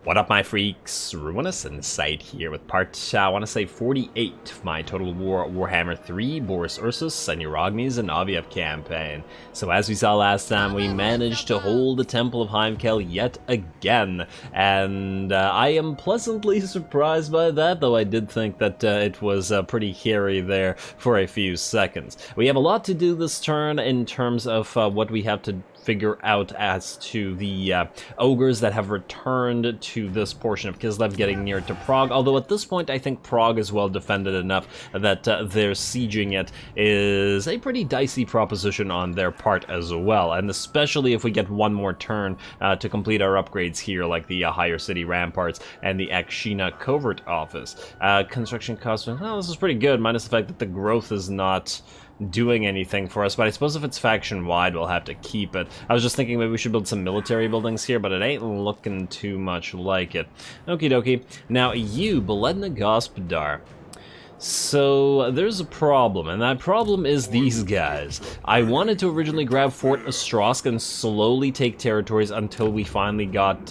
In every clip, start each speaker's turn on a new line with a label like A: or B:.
A: What up, my freaks? RuinousInsight here with part, I want to say 48 of my Total Warhammer 3 Boris Ursus and Uragni's and Aviev campaign. So as we saw last time, we managed to hold the Temple of Heimkel yet again, and I am pleasantly surprised by that, though I did think that it was pretty hairy there for a few seconds. We have a lot to do this turn in terms of what we have to figure out as to the ogres that have returned to this portion of Kislev, getting near to Prague, although at this point I think Prague is well defended enough that their sieging it is a pretty dicey proposition on their part as well, and especially if we get one more turn to complete our upgrades here, like the higher city ramparts and the Akshina covert office. Construction costs, well, this is pretty good, minus the fact that the growth is not doing anything for us, but I suppose if it's faction-wide, we'll have to keep it. I was just thinking maybe we should build some military buildings here, but it ain't looking too much like it. Okie dokie. Now, you, Beledna Gospodar. So, there's a problem, and that problem is these guys. I wanted to originally grab Fort Ostrosk and slowly take territories until we finally got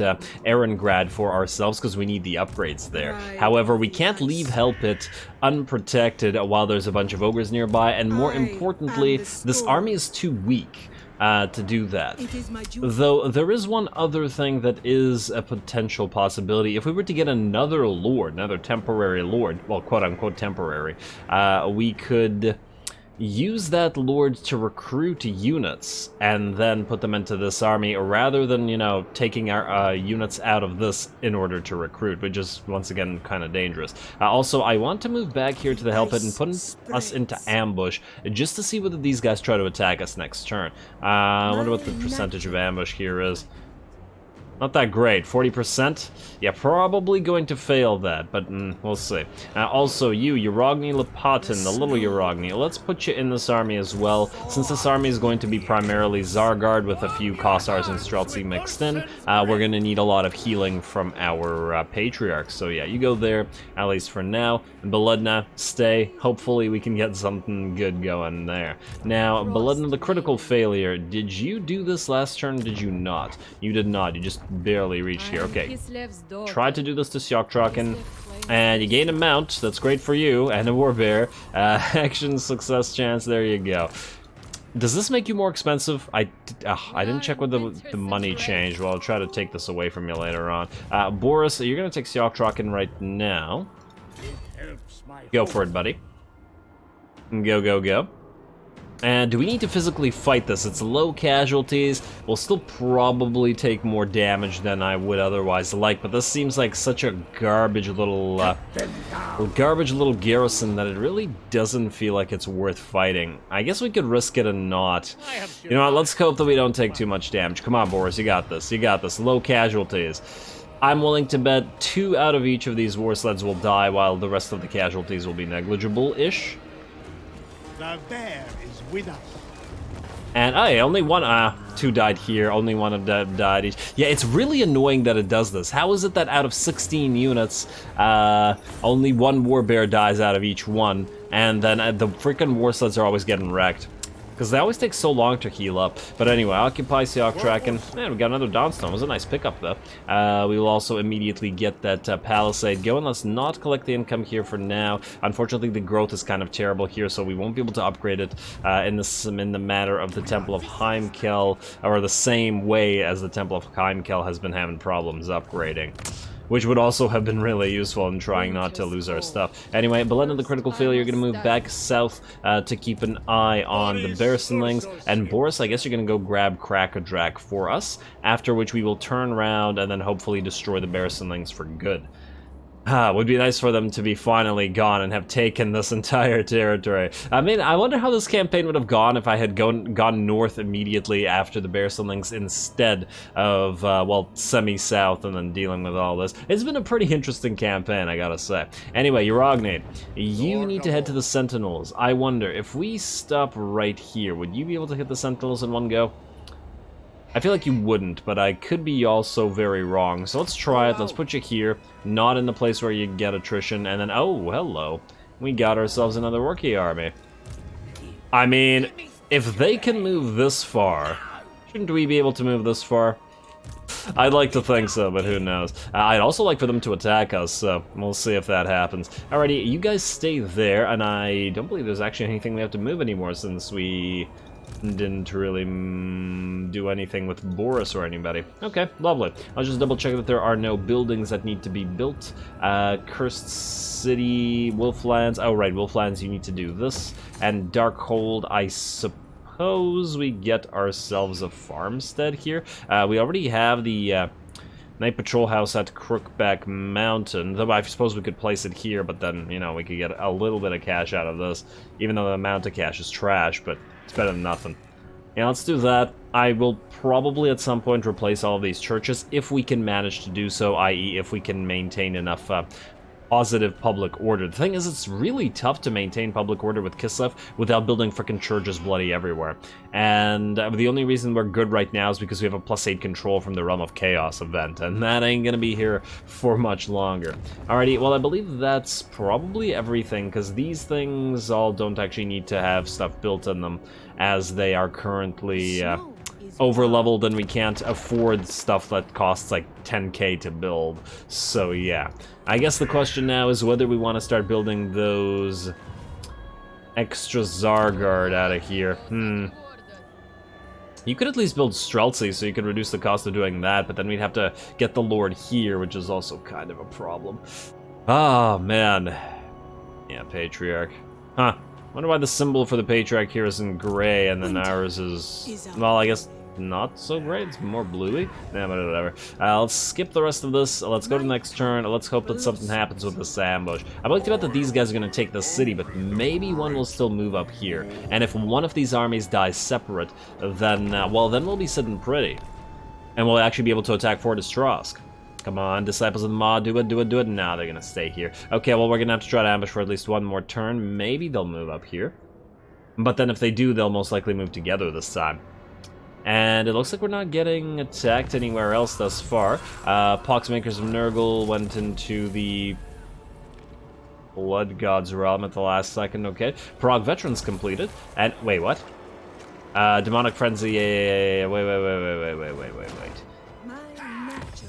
A: Erengrad for ourselves, because we need the upgrades there. However, we can't leave Helpit unprotected while there's a bunch of ogres nearby, and more importantly, this army is too weak to do that. Though there is one other thing that is a potential possibility. If we were to get another lord, another temporary lord, well, quote-unquote temporary, we could use that lord to recruit units and then put them into this army, rather than, you know, taking our units out of this in order to recruit, which is, once again, kind of dangerous. Also, I want to move back here to the Hellpit and put us into ambush, just to see whether these guys try to attack us next turn. I wonder what the percentage of ambush here is. Not that great, 40%? Yeah, probably going to fail that, but we'll see. Also, you, Uragni Lepatin, the little Uragni, let's put you in this army as well. Since this army is going to be primarily Zargard with a few Kossars and Streltsy mixed in, we're going to need a lot of healing from our patriarchs. So yeah, you go there, at least for now. Beledna, stay. Hopefully we can get something good going there. Now, Beledna, the critical failure, did you do this last turn, or did you not? You did not, you just barely reached here. Okay, try to do this to Seaf-Trucking, and you gain a mount. That's great for you, and a warbear. Action success chance, there you go. Does this make you more expensive? I didn't check what the money changed. Well, I'll try to take this away from you later on. Boris, you're gonna take Seaf-Trucking right now. Go for it, buddy. Go, go, go. And do we need to physically fight this? It's low casualties. We'll still probably take more damage than I would otherwise like, but this seems like such a garbage little garrison that it really doesn't feel like it's worth fighting. I guess we could risk it and not. You know what, let's hope that we don't take too much damage. Come on, Boris, you got this. You got this. Low casualties. I'm willing to bet 2 out of each of these war sleds will die, while the rest of the casualties will be negligible-ish.
B: The bear is with us.
A: And only one, 2 died here, only one of them died each. Yeah, it's really annoying that it does this. How is it that out of 16 units, only 1 warbear dies out of each one, and then the freaking war sleds are always getting wrecked? Because they always take so long to heal up. But anyway, occupy Seaf-Trucking. Man, we got another Dawnstone. It was a nice pickup, though. We will also immediately get that Palisade going. Let's not collect the income here for now. Unfortunately, the growth is kind of terrible here, so we won't be able to upgrade it in the matter of the Temple of Heimkel, or the same way as the Temple of Heimkel has been having problems upgrading, which would also have been really useful in trying not to lose our stuff. Anyway, Beledna, the critical failure, you're going to move back south to keep an eye on the Bearsenlings. And Boris, I guess you're going to go grab Krakadrak for us, after which we will turn around and then hopefully destroy the Bearsenlings for good. Would be nice for them to be finally gone and have taken this entire territory. I mean, I wonder how this campaign would have gone if I had gone north immediately after the Bearsenlings instead of, well, semi-south and then dealing with all this. It's been a pretty interesting campaign, I gotta say. Anyway, Uragni, you need to head to the Sentinels. I wonder, if we stop right here, would you be able to hit the Sentinels in one go? I feel like you wouldn't, but I could be also very wrong. So let's try it. Let's put you here, not in the place where you get attrition, and then, oh, hello. We got ourselves another rookie army. I mean, if they can move this far, shouldn't we be able to move this far? I'd like to think so, but who knows. I'd also like for them to attack us, so we'll see if that happens. Alrighty, you guys stay there, and I don't believe there's actually anything we have to move anymore since we didn't really do anything with Boris or anybody. Okay, lovely. I'll just double check that there are no buildings that need to be built. Cursed City, Wolflands. Oh, right, Wolflands, you need to do this. And Darkhold, I suppose we get ourselves a farmstead here. We already have the Night Patrol House at Crookback Mountain, though I suppose we could place it here, but then, you know, we could get a little bit of cash out of this, even though the amount of cash is trash, but it's better than nothing. Yeah, let's do that. I will probably at some point replace all of these churches, if we can manage to do so, i.e. if we can maintain enough positive public order. The thing is, it's really tough to maintain public order with Kislev without building frickin' churches bloody everywhere. And the only reason we're good right now is because we have a +8 control from the Realm of Chaos event, and that ain't gonna be here for much longer. Alrighty, well, I believe that's probably everything, because these things all don't actually need to have stuff built in them, as they are currently over-leveled, and we can't afford stuff that costs like 10k to build. So yeah, I guess the question now is whether we want to start building those extra Zargard out of here. You could at least build Streltsy, so you could reduce the cost of doing that, but then we'd have to get the Lord here, which is also kind of a problem. Oh, man. Yeah, Patriarch. Huh. Wonder why the symbol for the Patriarch here is in gray, and then ours is... well, I guess not so great. It's more bluey. Nah, but whatever. Let's skip the rest of this. Let's go to the next turn. Let's hope that something happens with this ambush. I'd like to bet that these guys are going to take the city, but maybe one will still move up here. And if one of these armies dies separate, then, well, then we'll be sitting pretty. And we'll actually be able to attack Fort Ostrowsk. Come on, Disciples of the Maw, do it, do it, do it. Nah, they're gonna stay here. Okay, well, we're gonna have to try to ambush for at least one more turn. Maybe they'll move up here. But then if they do, they'll most likely move together this time. And it looks like we're not getting attacked anywhere else thus far. Poxmakers of Nurgle went into the Blood God's realm at the last second, okay. Prague Veterans completed. And, wait, what? Demonic Frenzy, wait.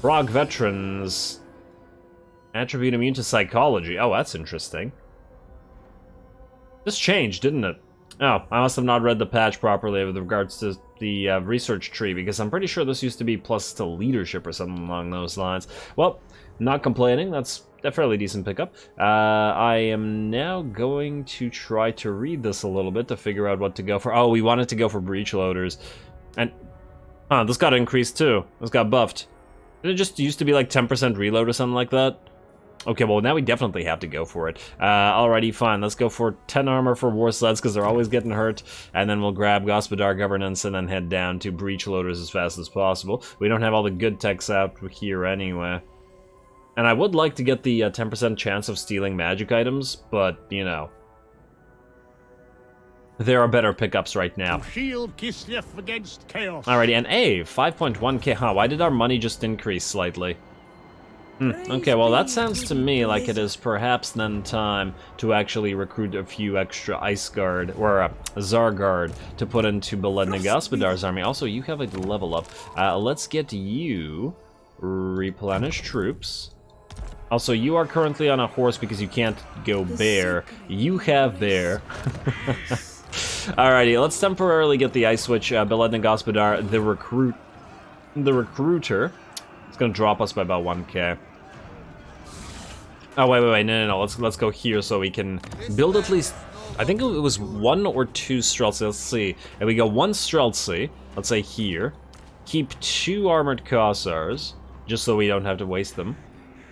A: Prague Veterans, attribute immune to psychology. Oh, that's interesting. This changed, didn't it? Oh, I must have not read the patch properly with regards to the research tree, because I'm pretty sure this used to be plus to leadership or something along those lines. Well, not complaining. That's a fairly decent pickup. I am now going to try to read this a little bit to figure out what to go for. Oh, we wanted to go for breach loaders. And, this got increased too. This got buffed. It just used to be like 10% reload or something like that. Okay, well, now we definitely have to go for it. Alrighty, fine. Let's go for 10 armor for war sleds, because they're always getting hurt. And then we'll grab Gospodar Governance and then head down to breach loaders as fast as possible. We don't have all the good techs out here anyway. And I would like to get the 10% chance of stealing magic items, but, you know. There are better pickups right now.
B: Shield Kislev against chaos.
A: Alrighty, and 5.1k. Huh, why did our money just increase slightly? Okay, well, that sounds to me like it is perhaps then time to actually recruit a few extra Ice Guard, or Zargard, to put into Beledna Gospodar's army. Also, you have a level up. Let's get you replenish troops. Also, you are currently on a horse because you can't go bear. You have bear. Alrighty, let's temporarily get the Ice Witch, Beledna Gospodar, the recruiter. It's gonna drop us by about 1k. Oh, wait, no. Let's go here so we can build at least, I think it was 1 or 2 Streltsy. Let's see. If we go 1 Streltsy, let's say here, keep 2 Armored Cossars, just so we don't have to waste them.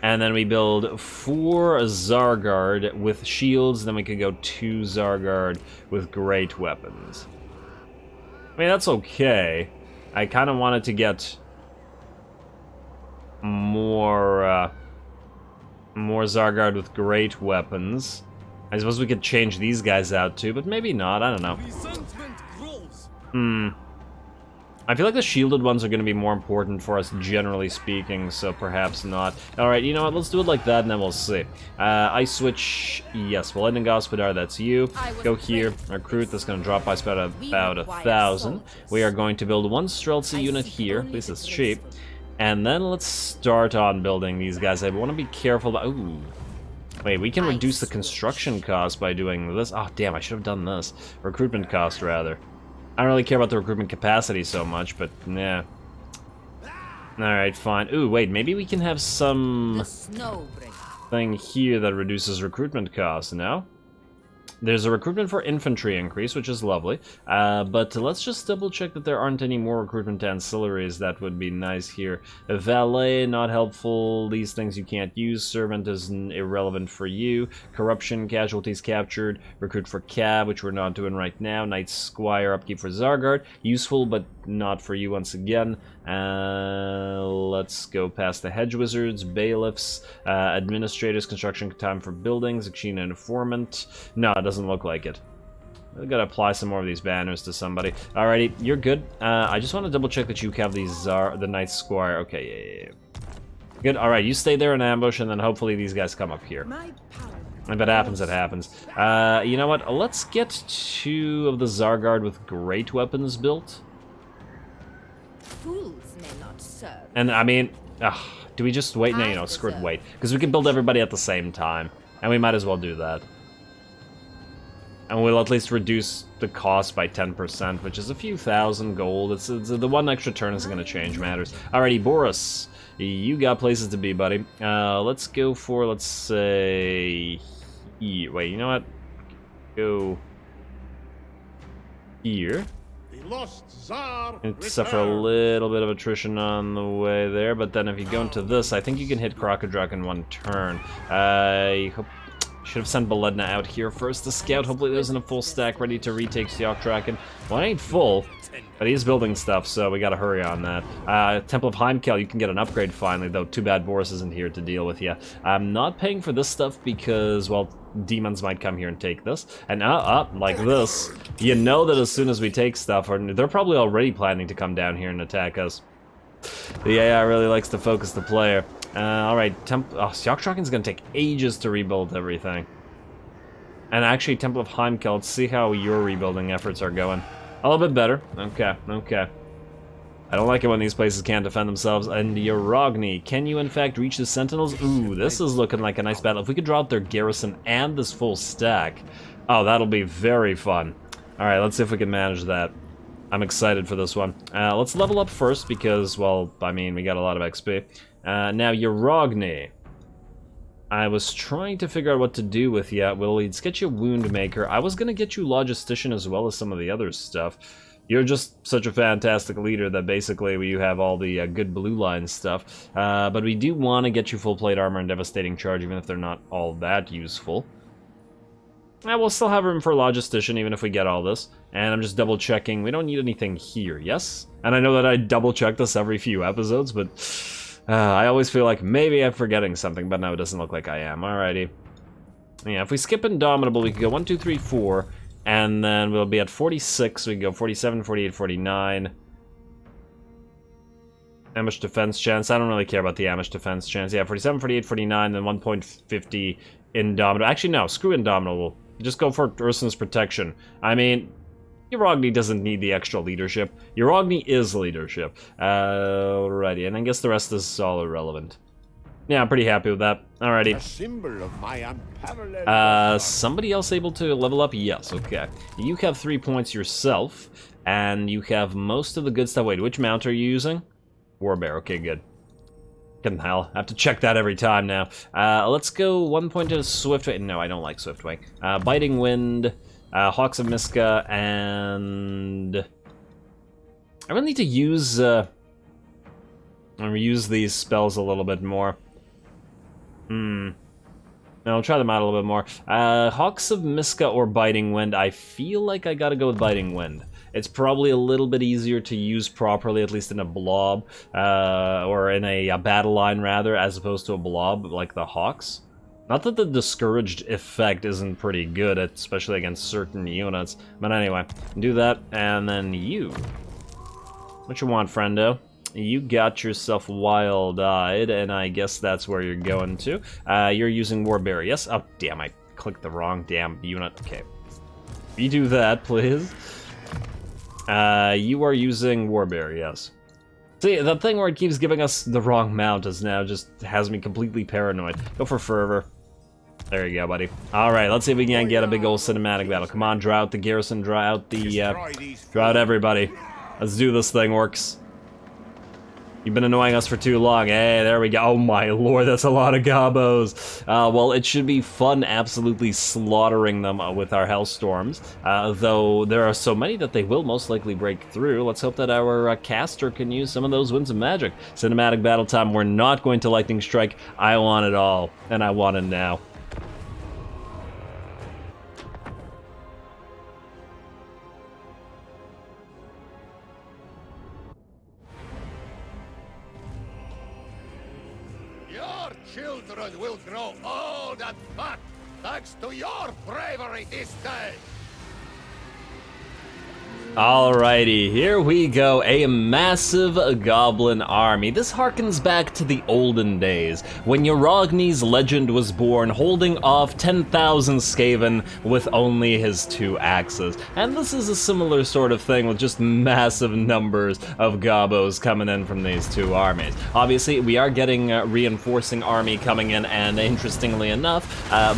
A: And then we build 4 Zargard with shields, then we could go 2 Zargard with great weapons. I mean, that's okay. I kind of wanted to get more Zargard with great weapons. I suppose we could change these guys out too, but maybe not, I don't know. I feel like the shielded ones are going to be more important for us, generally speaking, so perhaps not. Alright, you know what, let's do it like that and then we'll see. Ice Switch, yes, Beledna Gospodar, that's you. Go here, recruit, that's going to drop by about 1,000. We are going to build 1 Streltsy unit here, at least it's cheap. And then let's start on building these guys. I want to be careful about... Ooh. Wait, we can reduce the construction cost by doing this. Oh, damn, I should have done this. Recruitment cost, rather. I don't really care about the recruitment capacity so much, but yeah. Alright, fine. Ooh, wait, maybe we can have some thing here that reduces recruitment costs, no? There's a recruitment for infantry increase, which is lovely, but let's just double check that there aren't any more recruitment ancillaries. That would be nice here. Valet, not helpful. These things you can't use. Servant is irrelevant for you. Corruption, casualties captured. Recruit for cab, which we're not doing right now. Knight Squire, upkeep for Zargard. Useful, but not for you once again. Let's go past the hedge wizards, bailiffs, administrators, construction time for buildings, Akshina informant. No, it doesn't look like it. I gotta apply some more of these banners to somebody. Alrighty, you're good. I just want to double check that you have these the Knight Squire. Okay, yeah. Good. Alright, you stay there in ambush, and then hopefully these guys come up here. If it happens, it happens. You know what? Let's get 2 of the Zargard with great weapons built.
C: Fools may not serve.
A: And I mean, do we just wait? No, you know, screw it, wait. Because we can build everybody at the same time. And we might as well do that. And we'll at least reduce the cost by 10%, which is a few thousand gold. It's the one extra turn isn't going to change matters. Alrighty, Boris, you got places to be, buddy. Let's go for, let's say... Wait, you know what? Go... here.
B: Lost Tzar
A: Except for a little bit of attrition on the way there, but then if you go into this, I think you can hit Crocodrak in 1 turn. Should have sent Beledna out here first to scout. Hopefully there isn't a full stack ready to retake Seaf-Trucking. Well, it ain't full, but he's building stuff, so we gotta hurry on that. Temple of Heimkel, you can get an upgrade finally, though too bad Boris isn't here to deal with you. I'm not paying for this stuff because, well, demons might come here and take this. And like this, you know that as soon as we take stuff, or they're probably already planning to come down here and attack us. The AI really likes to focus the player. Alright, Seaf-Trucking's gonna take ages to rebuild everything. And actually, Temple of Heimkel, let's see how your rebuilding efforts are going. A little bit better. Okay, okay. I don't like it when these places can't defend themselves. And Yarogni, can you in fact reach the Sentinels? Ooh, this is looking like a nice battle. If we could draw out their garrison and this full stack, oh, that'll be very fun. Alright, let's see if we can manage that. I'm excited for this one. Let's level up first because, well, I mean, we got a lot of XP. Now, Yarogni. I was trying to figure out what to do with you. Well, let's get you Wound Maker. I was going to get you Logistician as well as some of the other stuff. You're just such a fantastic leader that basically you have all the good blue line stuff. But we do want to get you Full Plate Armor and Devastating Charge, even if they're not all that useful. We'll still have room for Logistician, even if we get all this. And I'm just double checking. We don't need anything here, yes? And I know that I double check this every few episodes, but I always feel like maybe I'm forgetting something, but no, it doesn't look like I am. Alrighty. Yeah, if we skip Indomitable, we can go 1, 2, 3, 4, and then we'll be at 46. We can go 47, 48, 49. Ambush defense chance. I don't really care about the ambush defense chance. Yeah, 47, 48, 49, then 1.50 Indomitable. Actually, no, screw Indomitable. Just go for Ursun's protection. I mean, Yarogni doesn't need the extra leadership. Yarogni is leadership. Alrighty, and I guess the rest is all irrelevant. Yeah, I'm pretty happy with that. Alrighty.
B: A symbol of my unparalleled
A: Somebody else able to level up? Yes, okay. You have 3 points yourself, and you have most of the good stuff. Wait, which mount are you using? Warbear, okay, good. Good hell, I have to check that every time now. Let's go 1 point to Swiftwing. No, I don't like Swiftwing. Biting Wind, Hawks of Miska, and I really need to use these spells a little bit more. I'll try them out a little bit more. Hawks of Miska or Biting Wind. I feel like I gotta go with Biting Wind. It's probably a little bit easier to use properly, at least in a blob, or in a battle line rather, as opposed to a blob like the Hawks. Not that the discouraged effect isn't pretty good, especially against certain units. But anyway, do that, and then you. What you want, friendo? You got yourself Wild-Eyed, and I guess that's where you're going to. You're using Warbear, yes? Oh, damn, I clicked the wrong damn unit. Okay. Redo that, please. You are using Warbear, yes. See, that thing where it keeps giving us the wrong mount is now just has me completely paranoid. Go for Fervor. There you go, buddy. Alright, let's see if we can get a big old cinematic battle. Come on, draw out the garrison, draw out the, draw out everybody. Let's do this thing, Orcs. You've been annoying us for too long. Hey, there we go. Oh my lord, that's a lot of gobos. Well, it should be fun absolutely slaughtering them with our Hellstorms. Though there are so many that they will most likely break through. Let's hope that our caster can use some of those winds of magic. Cinematic battle time. We're not going to lightning strike. I want it all, and I want it now.
B: Children will grow old and fat thanks to your bravery this day.
A: Alrighty, here we go, a massive goblin army. This harkens back to the olden days, when Uragni's legend was born, holding off 10,000 Skaven with only his 2 axes. And this is a similar sort of thing with just massive numbers of gobos coming in from these 2 armies. Obviously, we are getting a reinforcing army coming in, and interestingly enough,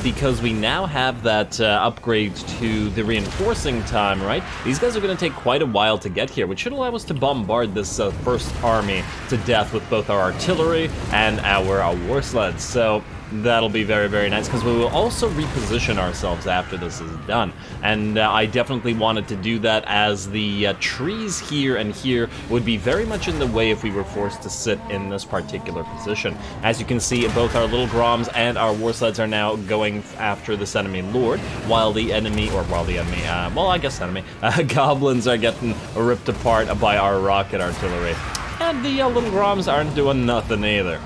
A: because we now have that upgrade to the reinforcing time, right? These guys are going to take quite a while to get here, which should allow us to bombard this first army to death with both our artillery and our war sleds. So that'll be very, very nice, because we will also reposition ourselves after this is done. And I definitely wanted to do that, as the trees here and here would be very much in the way if we were forced to sit in this particular position. As you can see, both our little Groms and our war sleds are now going after this enemy lord, while the enemy, well, I guess enemy, goblins are getting ripped apart by our rocket artillery. And the little Groms aren't doing nothing either.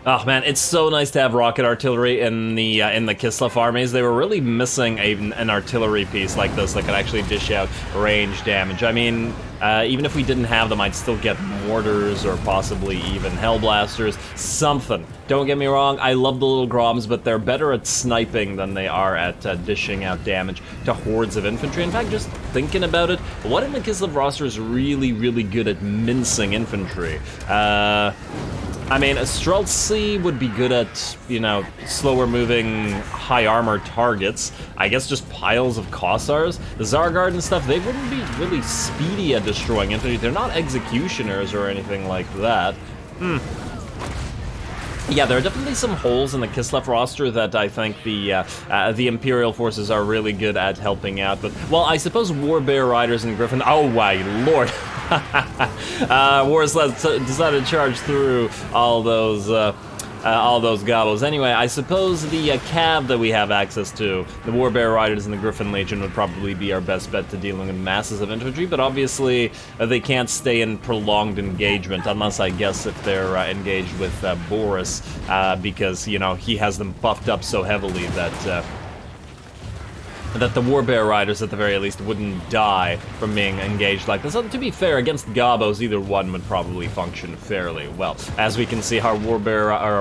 A: Oh man, it's so nice to have rocket artillery in the Kislev armies. They were really missing an artillery piece like this that could actually dish out range damage. I mean, even if we didn't have them, I'd still get mortars or possibly even hellblasters, something. Don't get me wrong, I love the little Groms, but they're better at sniping than they are at dishing out damage to hordes of infantry. In fact, just thinking about it, what in the Kislev roster is really, really good at mincing infantry? I mean, a Streltsy would be good at, you know, slower moving, high armor targets. I guess just piles of Kossars. The Zargard and stuff, they wouldn't be really speedy at destroying infantry. They're not executioners or anything like that. Yeah, there are definitely some holes in the Kislev roster that I think the Imperial forces are really good at helping out. But, well, I suppose Warbear Riders and Griffin... Oh, my lord! War sleds decided to charge through all those gobos. Anyway, I suppose the cav that we have access to, the Warbear Riders and the Griffin Legion, would probably be our best bet to dealing with masses of infantry, but obviously they can't stay in prolonged engagement, unless I guess if they're engaged with Boris, because, you know, he has them buffed up so heavily that the Warbear Riders, at the very least, wouldn't die from being engaged like this. So, to be fair, against gobos, either one would probably function fairly well. As we can see, our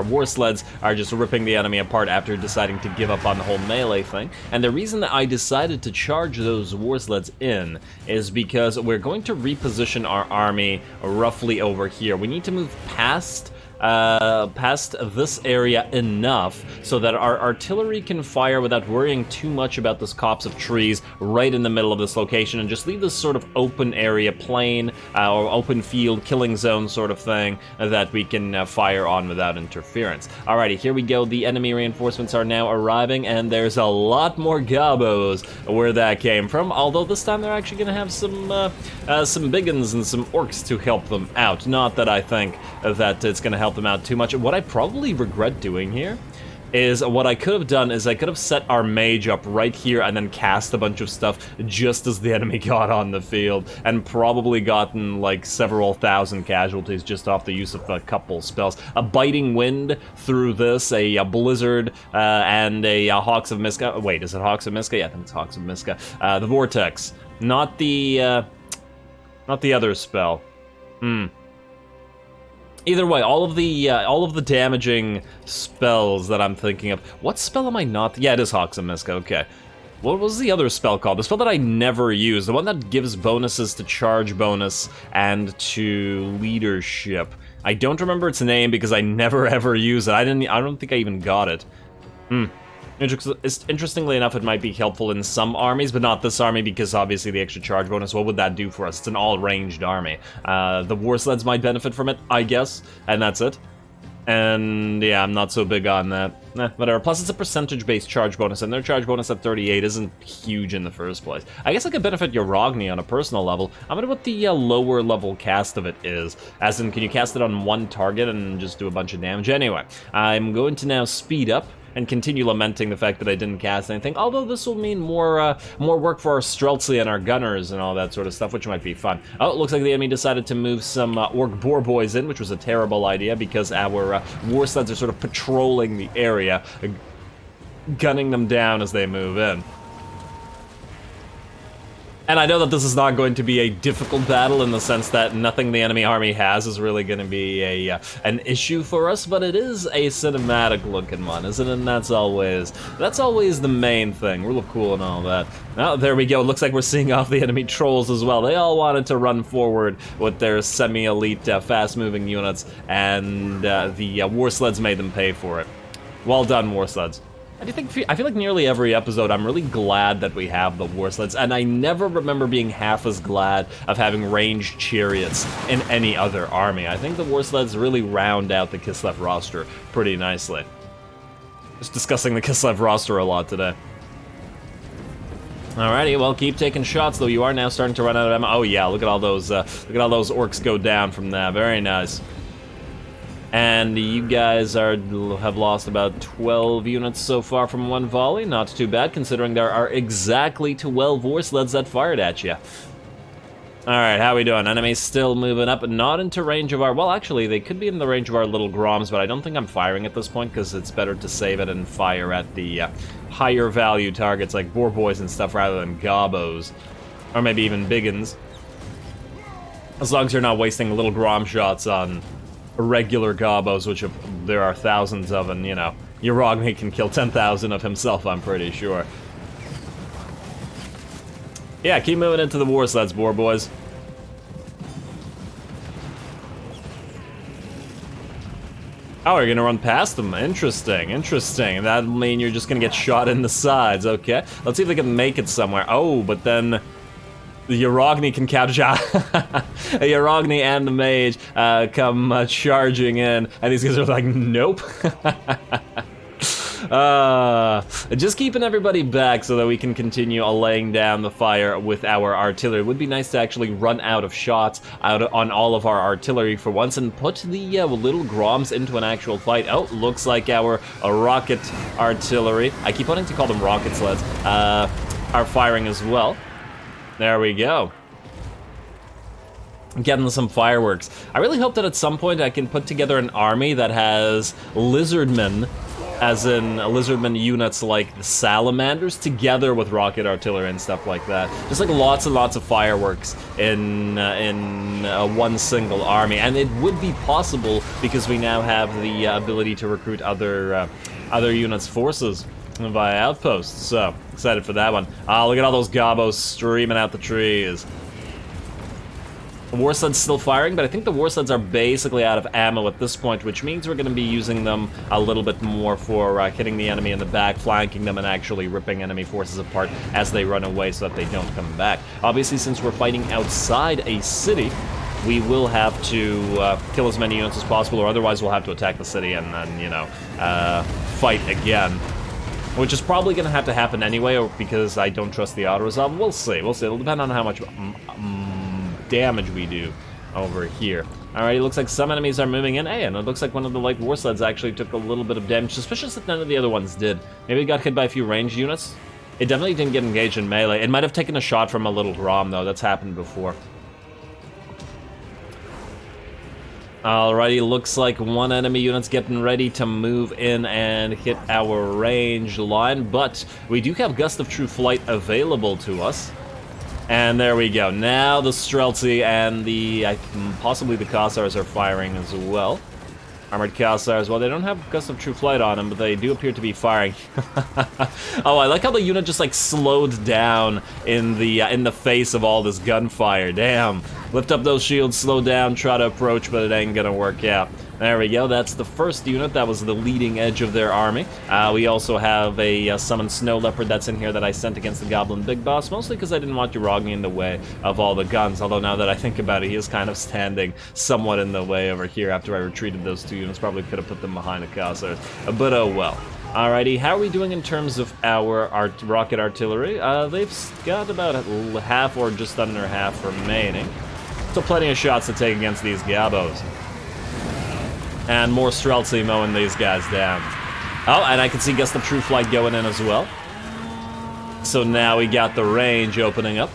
A: war sleds are just ripping the enemy apart after deciding to give up on the whole melee thing. And the reason that I decided to charge those war sleds in is because we're going to reposition our army roughly over here. We need to move past this area enough so that our artillery can fire without worrying too much about this copse of trees right in the middle of this location, and just leave this sort of open area, plain or open field, killing zone sort of thing that we can fire on without interference. Alrighty, here we go. The enemy reinforcements are now arriving, and there's a lot more gobos where that came from, although this time they're actually going to have some biggins and some orcs to help them out. Not that I think that it's going to help them out too much. What I probably regret doing here is what I could have done is I could have set our mage up right here and then cast a bunch of stuff just as the enemy got on the field, and probably gotten like several thousand casualties just off the use of a couple spells. A biting wind through this, a blizzard, and a Hawks of Miska. Wait, is it Hawks of Miska? Yeah, I think it's Hawks of Miska. The vortex, not the other spell. Either way, all of the damaging spells that I'm thinking of. What spell am I not? Yeah, it is Hawks of Miska, okay. What was the other spell called? The spell that I never use. The one that gives bonuses to charge bonus and to leadership. I don't remember its name because I never ever use it. I don't think I even got it. Interestingly enough, it might be helpful in some armies, but not this army because obviously the extra charge bonus, what would that do for us? It's an all-ranged army. The war sleds might benefit from it, I guess, and that's it. And yeah, I'm not so big on that. Whatever. Plus, it's a percentage-based charge bonus, and their charge bonus at 38 isn't huge in the first place. I guess I could benefit Uragni on a personal level. I wonder what the lower level cast of it is. As in, can you cast it on one target and just do a bunch of damage? Anyway, I'm going to now speed up and continue lamenting the fact that I didn't cast anything, although this will mean more work for our Streltsy and our gunners and all that sort of stuff, which might be fun. Oh, it looks like the enemy decided to move some Orc Boar Boys in, which was a terrible idea because our war sleds are sort of patrolling the area, gunning them down as they move in. And I know that this is not going to be a difficult battle in the sense that nothing the enemy army has is really going to be an issue for us, but it is a cinematic-looking one, isn't it? And that's always the main thing. Rule of cool and all that. Oh, there we go. It looks like we're seeing off the enemy trolls as well. They all wanted to run forward with their semi-elite, fast-moving units, and the war sleds made them pay for it. Well done, war sleds. I feel like nearly every episode I'm really glad that we have the war sleds, and I never remember being half as glad of having ranged chariots in any other army. I think the war sleds really round out the Kislev roster pretty nicely. Just discussing the Kislev roster a lot today. Alrighty, well, keep taking shots, though you are now starting to run out of ammo. Oh yeah, look at all those orcs go down from that. Very nice. And you guys have lost about 12 units so far from one volley. Not too bad, considering there are exactly 12 war sleds that fired at you. Alright, how we doing? Enemies still moving up, not into range of our... Well, actually, they could be in the range of our little Groms, but I don't think I'm firing at this point, because it's better to save it and fire at the higher value targets like Boar Boys and stuff, rather than Gobos. Or maybe even Biggins. As long as you're not wasting little Grom shots on regular Gobos, which there are thousands of, and, you know, Uragni can kill 10,000 of himself, I'm pretty sure. Yeah, keep moving into the war sleds, Boar Boys. Oh, you're gonna run past them. Interesting, interesting. That'll mean you're just gonna get shot in the sides, okay. Let's see if they can make it somewhere. Oh, but then the Uragni can catch Uragni and the mage come charging in, and these guys are like, nope. Just keeping everybody back so that we can continue laying down the fire with our artillery. It would be nice to actually run out of shots on all of our artillery for once and put the little Groms into an actual fight. Oh, looks like our rocket artillery, I keep wanting to call them rocket sleds, are firing as well. There we go. Getting some fireworks. I really hope that at some point I can put together an army that has lizardmen, as in lizardmen units like the salamanders, together with rocket artillery and stuff like that. Just like lots and lots of fireworks in one single army. And it would be possible because we now have the ability to recruit other units' forces via outposts, so excited for that one. Look at all those Gobos streaming out the trees. The war sled's still firing, but I think the war sleds are basically out of ammo at this point, which means we're going to be using them a little bit more for hitting the enemy in the back, flanking them, and actually ripping enemy forces apart as they run away so that they don't come back. Obviously, since we're fighting outside a city, we will have to kill as many units as possible, or otherwise we'll have to attack the city and then, you know, fight again. Which is probably going to have to happen anyway, because I don't trust the auto-resolve. We'll see, we'll see. It'll depend on how much damage we do over here. Alright, it looks like some enemies are moving in. Hey, and it looks like one of the light war sleds actually took a little bit of damage. Suspicious that none of the other ones did. Maybe it got hit by a few ranged units. It definitely didn't get engaged in melee. It might have taken a shot from a little Grom, though. That's happened before. Alrighty, looks like one enemy unit's getting ready to move in and hit our range line, but we do have Gust of True Flight available to us. And there we go. Now the Streltsy and the possibly the Kossars are firing as well. Armored Khazars, well, they don't have Gust of True Flight on them, but they do appear to be firing. Oh, I like how the unit just, like, slowed down in the face of all this gunfire. Damn. Lift up those shields, slow down, try to approach, but it ain't gonna work out. There we go, that's the first unit. That was the leading edge of their army. We also have a summoned Snow Leopard that's in here that I sent against the Goblin Big Boss, mostly because I didn't want Uragni in the way of all the guns, although now that I think about it, he is kind of standing somewhat in the way over here after I retreated those two units. Probably could have put them behind a Khazars, but oh well. Alrighty, how are we doing in terms of our rocket artillery? They've got about half or just under half remaining, so plenty of shots to take against these Gabos. And more Streltsy mowing these guys down. Oh, and I can see Gust of True Flight going in as well. So now we got the range opening up.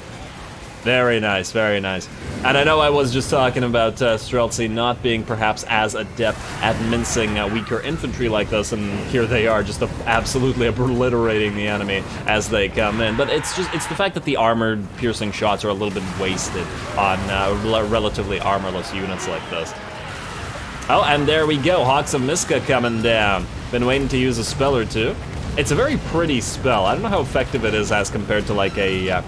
A: Very nice, very nice. And I know I was just talking about Streltsy not being perhaps as adept at mincing weaker infantry like this, and here they are just absolutely obliterating the enemy as they come in. But it's the fact that the armored piercing shots are a little bit wasted on relatively armorless units like this. Oh, and there we go, Hawks of Miska coming down. Been waiting to use a spell or two. It's a very pretty spell. I don't know how effective it is as compared to like a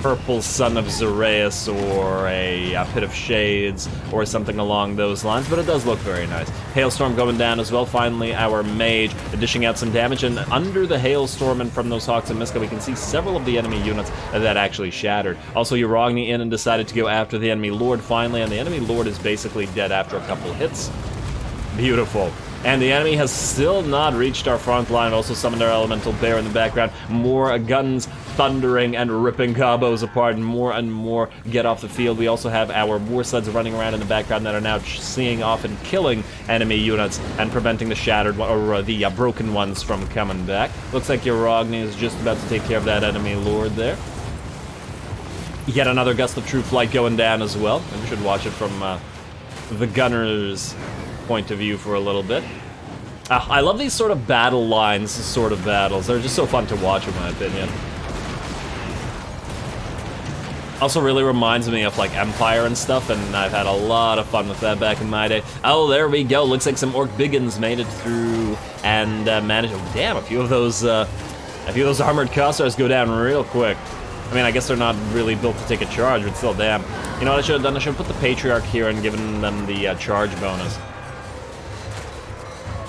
A: Purple Son of Zoraeus or a Pit of Shades or something along those lines, but it does look very nice. Hailstorm going down as well. Finally, our mage dishing out some damage, and under the hailstorm and from those Hawks of Miska, we can see several of the enemy units that actually shattered. Also, Uragni in and decided to go after the enemy Lord finally, and the enemy Lord is basically dead after a couple hits. Beautiful. And the enemy has still not reached our front line. Also summoned our Elemental Bear in the background. More guns thundering and ripping Gabos apart, and more get off the field. We also have our war sleds running around in the background that are now seeing off and killing enemy units and preventing the shattered or the broken ones from coming back. Looks like Uragni is just about to take care of that enemy Lord there. Yet another Gust of True Flight going down as well. And we should watch it from the gunner's point of view for a little bit. I love these sort of battle lines, sort of battles. They're just so fun to watch, in my opinion. Also really reminds me of like Empire and stuff, and I've had a lot of fun with that back in my day. Oh, there we go. Looks like some Orc Biggins made it through and managed. Oh, damn! A few of those armored Khazars go down real quick. I mean, I guess they're not really built to take a charge, but still, damn. You know what I should have done? I should have put the Patriarch here and given them the charge bonus.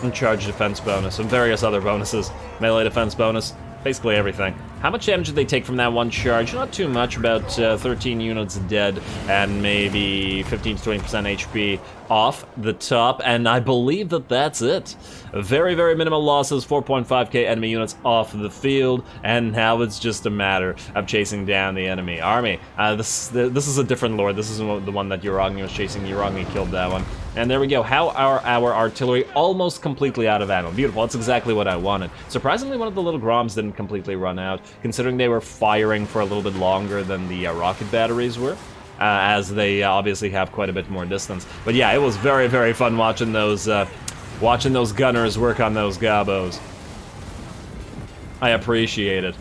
A: And charge defense bonus, and various other bonuses. Melee defense bonus, basically everything. How much damage did they take from that one charge? Not too much, about 13 units dead, and maybe 15 to 20% HP off the top, and I believe that that's it. Very, very minimal losses, 4.5k enemy units off the field, and now it's just a matter of chasing down the enemy army. This is a different lord. This is the one that Uragni was chasing. Uragni killed that one. And there we go. How are our artillery almost completely out of ammo? Beautiful. That's exactly what I wanted. Surprisingly, one of the little Groms didn't completely run out, considering they were firing for a little bit longer than the rocket batteries were. As they obviously have quite a bit more distance. But yeah, it was very, very fun watching those gunners work on those Gabos. I appreciate it.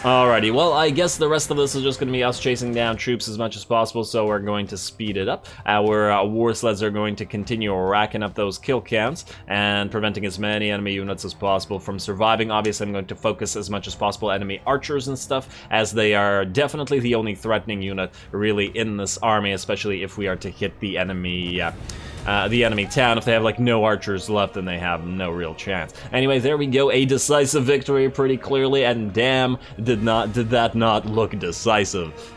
A: Alrighty, well, I guess the rest of this is just going to be us chasing down troops as much as possible, so we're going to speed it up. Our war sleds are going to continue racking up those kill counts and preventing as many enemy units as possible from surviving. Obviously, I'm going to focus as much as possible enemy archers and stuff, as they are definitely the only threatening unit really in this army, especially if we are to hit the enemy town. If they have like no archers left, then they have no real chance. Anyway, there we go, a decisive victory pretty clearly, and damn, did that not look decisive.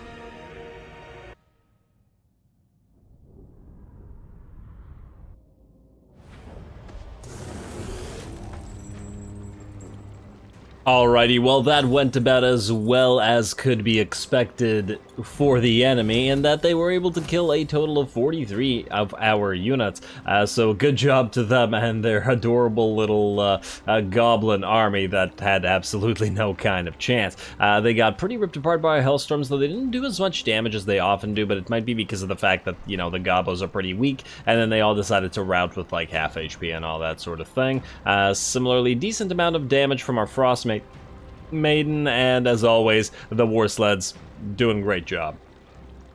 A: Alrighty, well that went about as well as could be expected for the enemy, in that they were able to kill a total of 43 of our units. So good job to them and their adorable little goblin army that had absolutely no kind of chance. They got pretty ripped apart by hailstorms, though they didn't do as much damage as they often do, but it might be because of the fact that, you know, the Gobos are pretty weak, and then they all decided to rout with like half HP and all that sort of thing. Similarly, decent amount of damage from our Frostmate Maiden, and as always, the war sleds doing a great job.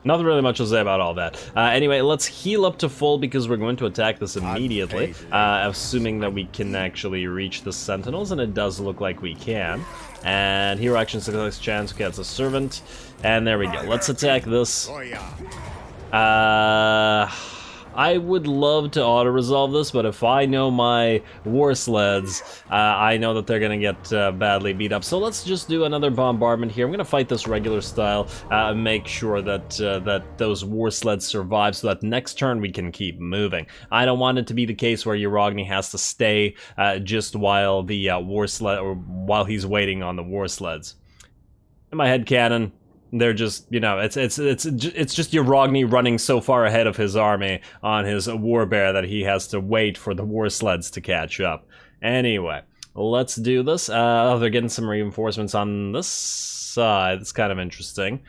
A: Nothing really much to say about all that. Anyway, let's heal up to full because we're going to attack this immediately, assuming that we can actually reach the Sentinels, and it does look like we can. And hero action, success chance, okay, it's a servant, and there we go. Let's attack this. I would love to auto-resolve this, but if I know my war sleds, I know that they're gonna get badly beat up. So let's just do another bombardment here. I'm gonna fight this regular style, and make sure that that those war sleds survive, so that next turn we can keep moving. I don't want it to be the case where Uragni has to stay just while the war sled, or while he's waiting on the war sleds. In my head canon, they're just, you know, it's just Uragni running so far ahead of his army on his warbear that he has to wait for the war sleds to catch up. Anyway, let's do this. Oh, they're getting some reinforcements on this side. It's kind of interesting.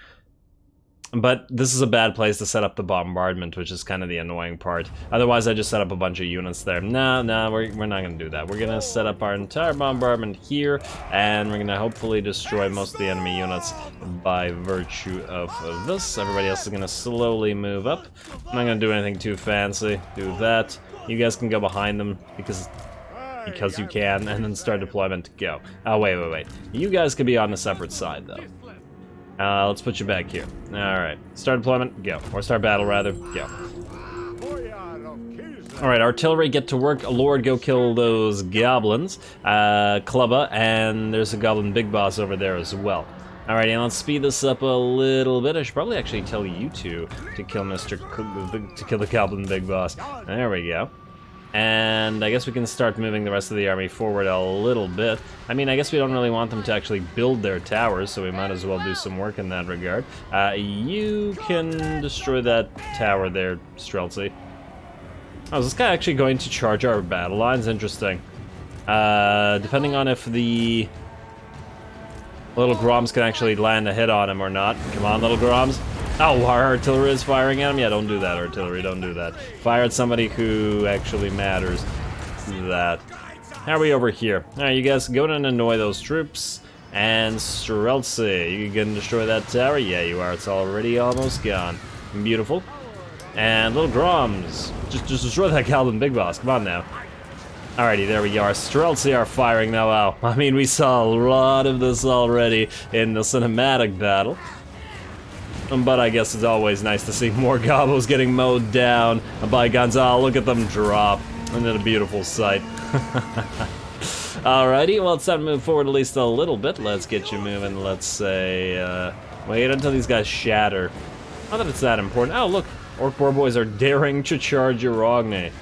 A: But this is a bad place to set up the bombardment, which is kind of the annoying part. Otherwise, I just set up a bunch of units there. No, we're not going to do that. We're going to set up our entire bombardment here, and we're going to hopefully destroy most of the enemy units by virtue of this. Everybody else is going to slowly move up. I'm not going to do anything too fancy. Do that. You guys can go behind them because you can, and then start deployment. Go. Oh, wait. You guys can be on a separate side, though. Let's put you back here. Alright, start deployment, go. Or start battle, rather, go. Alright, artillery, get to work. Lord, go kill those goblins. Clubba, and there's a goblin big boss over there as well. Alright, and let's speed this up a little bit. I should probably actually tell you two to kill to kill the goblin big boss. There we go. And I guess we can start moving the rest of the army forward a little bit. I mean, I guess we don't really want them to actually build their towers, so we might as well do some work in that regard. You can destroy that tower there, Streltsy. Oh, is this guy actually going to charge our battle lines? Interesting. Depending on if the little Groms can actually land a hit on him or not. Come on, little Groms. Oh, our artillery is firing at him? Yeah, don't do that, artillery, don't do that. Fire at somebody who actually matters. That. How are we over here? Alright, you guys go and annoy those troops. And Streltsy, you can destroy that tower? Yeah, you are. It's already almost gone. Beautiful. And little Groms, just destroy that Goblin Big Boss. Come on now. Alrighty, there we are. Streltsy are firing now. Wow. I mean, we saw a lot of this already in the cinematic battle. But I guess it's always nice to see more gobos getting mowed down by guns. Oh, look at them drop. Isn't it a beautiful sight? Alrighty, well, it's time to move forward at least a little bit. Let's get you moving. Let's say, wait until these guys shatter. Not that it's that important. Oh, look, Orc Boar Boys are daring to charge Uragni.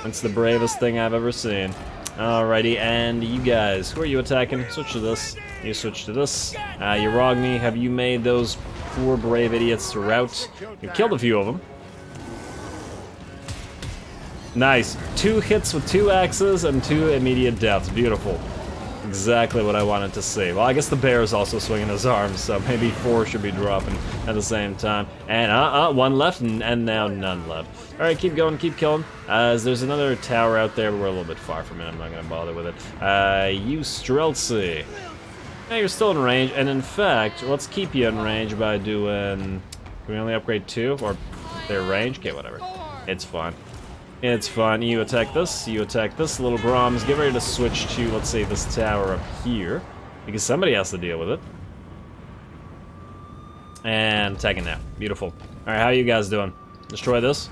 A: That's the bravest thing I've ever seen. Alrighty, and you guys, who are you attacking? Switch to this. You switch to this. Uragni, have you made those poor brave idiots rout? You killed a few of them. Nice. 2 hits with 2 axes and 2 immediate deaths. Beautiful. Exactly what I wanted to see. Well, I guess the bear is also swinging his arms, so maybe 4 should be dropping at the same time. And 1 left, and now none left. Alright, keep going, keep killing. There's another tower out there, but we're a little bit far from it. I'm not going to bother with it. You Streltsy. Yeah, you're still in range, and in fact, let's keep you in range by doing... Can we only upgrade 2? Or their range? Okay, whatever. It's fine. It's fine. You attack this, little Groms. Get ready to switch to, let's say, this tower up here. Because somebody has to deal with it. And attacking now. Beautiful. Alright, how are you guys doing? Destroy this?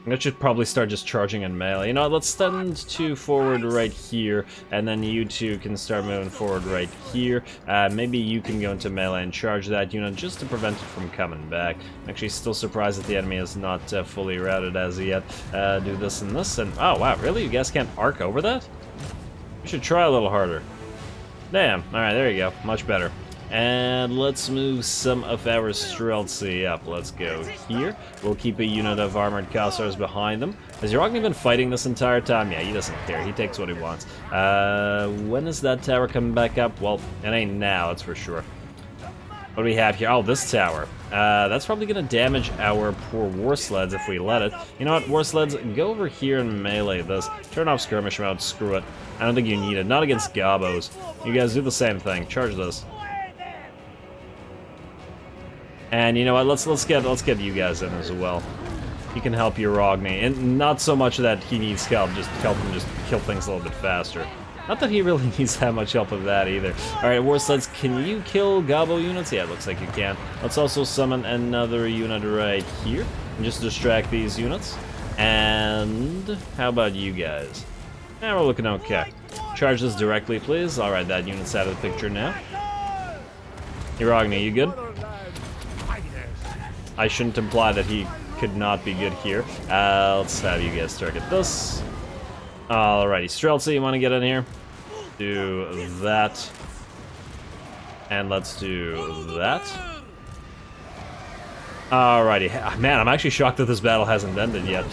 A: I should probably start just charging in melee. You know what, let's stand 2 forward right here, and then you 2 can start moving forward right here. Maybe you can go into melee and charge that unit just to prevent it from coming back. I'm actually still surprised that the enemy is not fully routed as yet. Do this and this, and oh wow, really? You guys can't arc over that? You should try a little harder. Damn, alright, there you go, much better. And let's move some of our Streltsy up. Let's go here. We'll keep a unit of armored Kossars behind them. Has Uragni been fighting this entire time? Yeah, he doesn't care. He takes what he wants. When is that tower coming back up? Well, it ain't now, that's for sure. What do we have here? Oh, this tower. That's probably going to damage our poor war sleds if we let it. You know what, war sleds, go over here and melee this. Turn off skirmish mode, screw it. I don't think you need it. Not against gobos. You guys do the same thing. Charge this. And you know what? Let's get you guys in as well. He can help Uragni, and not so much that he needs help. Just help him just kill things a little bit faster. Not that he really needs that much help of that either. Alright, War Sleds, can you kill Gobbo units? Yeah, it looks like you can. Let's also summon another unit right here. And just distract these units. And how about you guys? Yeah, we're looking okay. Charge this directly, please. Alright, that unit's out of the picture now. Uragni, you good? I shouldn't imply that he could not be good here. Let's have you guys target this. Alrighty, Streltsy, you want to get in here? Do that. And let's do that. Alrighty, man, I'm actually shocked that this battle hasn't ended yet.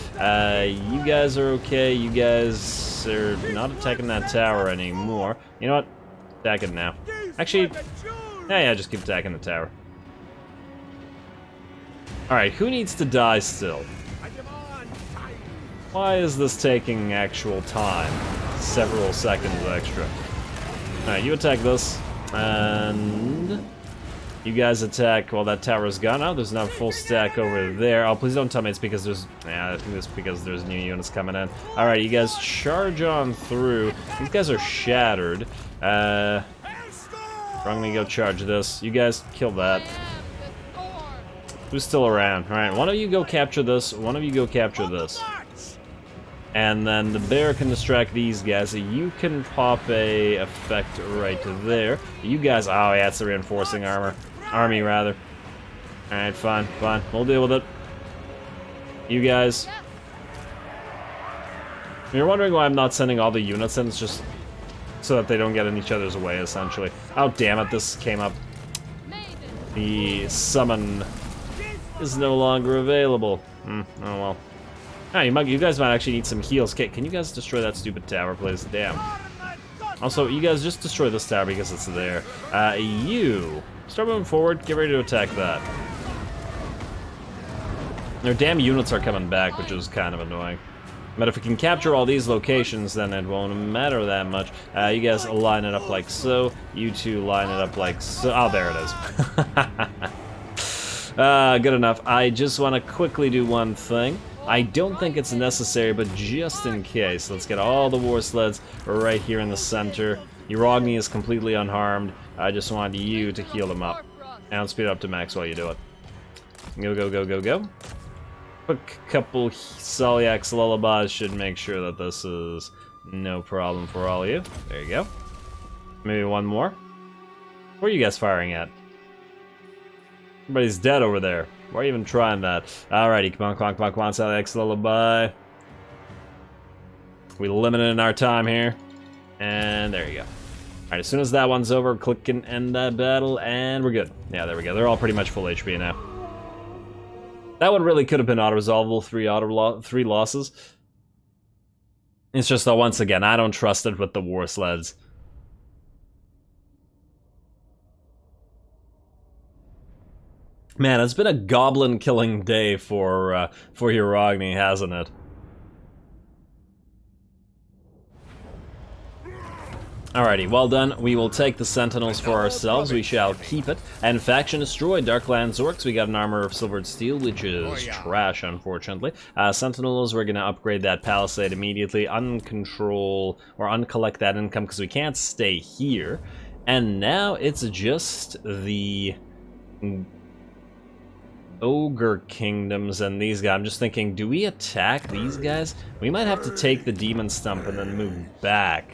A: You guys are okay, you guys are not attacking that tower anymore. You know what? Attack it now. Actually, yeah, just keep attacking the tower. Alright, who needs to die still? Why is this taking actual time? Several seconds extra. Alright, you attack this, and you guys attack while that tower is gone. Oh, there's not a full stack over there. Oh, please don't tell me it's because there's... Yeah, I think it's because there's new units coming in. Alright, you guys charge on through. These guys are shattered. I'm gonna go charge this. You guys kill that. Who's still around? Alright, one of you go capture this, one of you go capture this. And then the bear can distract these guys. You can pop a effect right there. You guys, oh yeah, it's the reinforcing army rather. Alright, fine, we'll deal with it. You guys. You're wondering why I'm not sending all the units in, it's just so that they don't get in each other's way, essentially. Oh damn it, this came up. The summon is no longer available. Oh well. Ah, you guys might actually need some heals. Okay, can you guys destroy that stupid tower, please? Damn. Also, you guys just destroy this tower because it's there. You start moving forward. Get ready to attack that. Their damn units are coming back, which is kind of annoying. But if we can capture all these locations, then it won't matter that much. You guys line it up like so. You two line it up like so. Oh, there it is. Good enough. I just want to quickly do one thing. I don't think it's necessary, but just in case, let's get all the war sleds right here in the center. Uragni is completely unharmed. I just want you to heal them up. And speed up to max while you do it. Go, go, go, go, go. Quick couple Salyak's lullabies should make sure that this is no problem for all of you. There you go. Maybe one more. Where are you guys firing at? Everybody's dead over there. Why are you even trying that? Alrighty, come on, Salyak's lullaby. We limited our time here. And there you go. Alright, as soon as that one's over, click and end that battle, and we're good. Yeah, there we go. They're all pretty much full HP now. That one really could have been auto-resolvable, three losses. It's just that, once again, I don't trust it with the war sleds. Man, it's been a goblin-killing day for Uragni, hasn't it? Alrighty, well done. We will take the Sentinels for ourselves. We shall keep it. And Faction Destroyed, Darklands Orcs. We got an armor of silvered steel, which is trash, unfortunately. Sentinels, we're gonna upgrade that palisade immediately. Uncontrol, or uncollect that income, because we can't stay here. And now it's just the Ogre Kingdoms and these guys. I'm just thinking, do we attack these guys? We might have to take the Demon Stump and then move back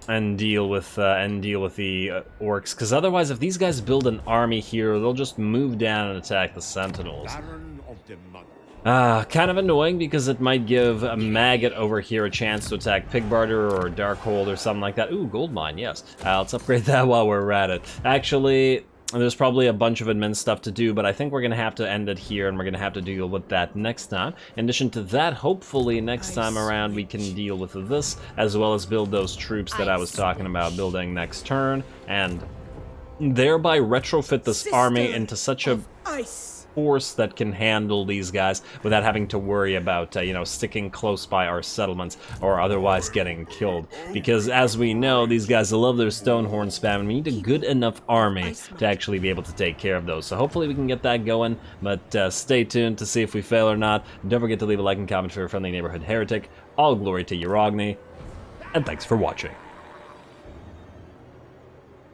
A: and deal with the orcs, because otherwise, if these guys build an army here, they'll just move down and attack the Sentinels. Kind of annoying, because it might give a maggot over here a chance to attack Pigbarter or Darkhold or something like that. Ooh, gold mine, yes. Let's upgrade that while we're at it. Actually, there's probably a bunch of admin stuff to do, but I think we're going to have to end it here, and we're going to have to deal with that next time. In addition to that, hopefully next time around we can deal with this, as well as build those troops that I was talking about building next turn, and thereby retrofit this army into such a force that can handle these guys without having to worry about, you know, sticking close by our settlements or otherwise getting killed. Because as we know, these guys love their Stonehorn spam, and we need a good enough army to actually be able to take care of those. So hopefully we can get that going, but stay tuned to see if we fail or not. Don't forget to leave a like and comment for your friendly neighborhood heretic. All glory to Uragni, and thanks for watching.